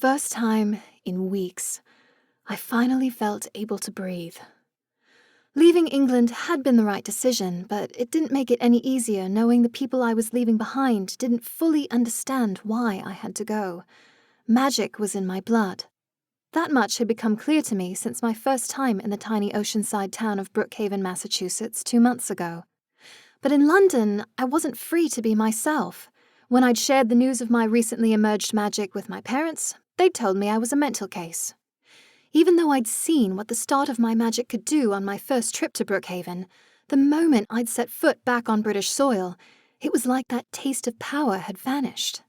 first time in weeks, I finally felt able to breathe. Leaving England had been the right decision, but it didn't make it any easier knowing the people I was leaving behind didn't fully understand why I had to go. Magic was in my blood. That much had become clear to me since my first time in the tiny oceanside town of Brookhaven, Massachusetts, 2 months ago. But in London, I wasn't free to be myself. When I'd shared the news of my recently emerged magic with my parents, they'd told me I was a mental case. Even though I'd seen what the start of my magic could do on my first trip to Brookhaven, the moment I'd set foot back on British soil, it was like that taste of power had vanished.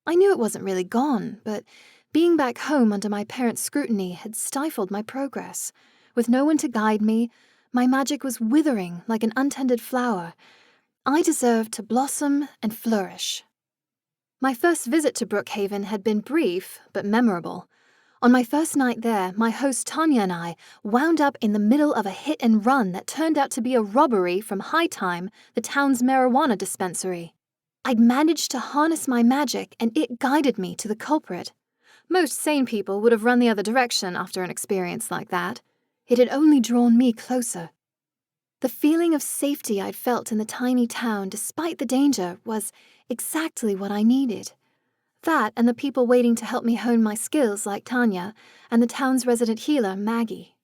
I knew it wasn't really gone, but being back home under my parents' scrutiny had stifled my progress. With no one to guide me, my magic was withering like an untended flower. I deserved to blossom and flourish. My first visit to Brookhaven had been brief, but memorable. On my first night there, my host Tanya and I wound up in the middle of a hit and run that turned out to be a robbery from High Time, the town's marijuana dispensary. I'd managed to harness my magic, and it guided me to the culprit. Most sane people would have run the other direction after an experience like that. It had only drawn me closer. The feeling of safety I'd felt in the tiny town, despite the danger, was exactly what I needed. That and the people waiting to help me hone my skills like Tanya and the town's resident healer, Maggie.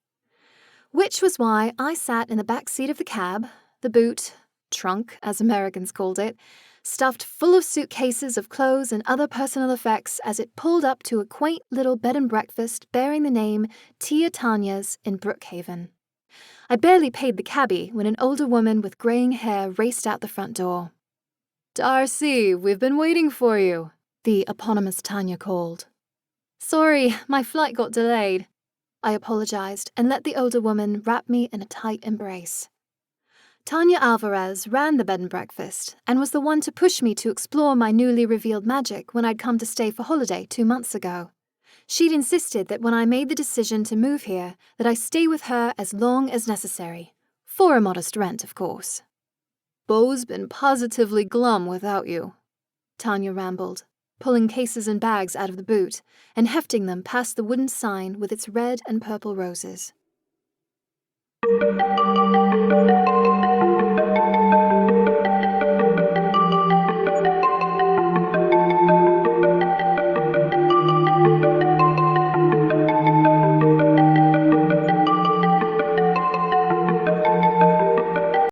Which was why I sat in the back seat of the cab, the boot, trunk as Americans called it, stuffed full of suitcases of clothes and other personal effects as it pulled up to a quaint little bed and breakfast bearing the name Tia Tanya's in Brookhaven. I barely paid the cabbie when an older woman with graying hair raced out the front door. "Darcy, we've been waiting for you," the eponymous Tanya called. "Sorry, my flight got delayed." I apologized and let the older woman wrap me in a tight embrace. Tanya Alvarez ran the bed and breakfast and was the one to push me to explore my newly revealed magic when I'd come to stay for holiday 2 months ago. She'd insisted that when I made the decision to move here, that I stay with her as long as necessary. For a modest rent, of course. "Beau's been positively glum without you," Tanya rambled, pulling cases and bags out of the boot and hefting them past the wooden sign with its red and purple roses.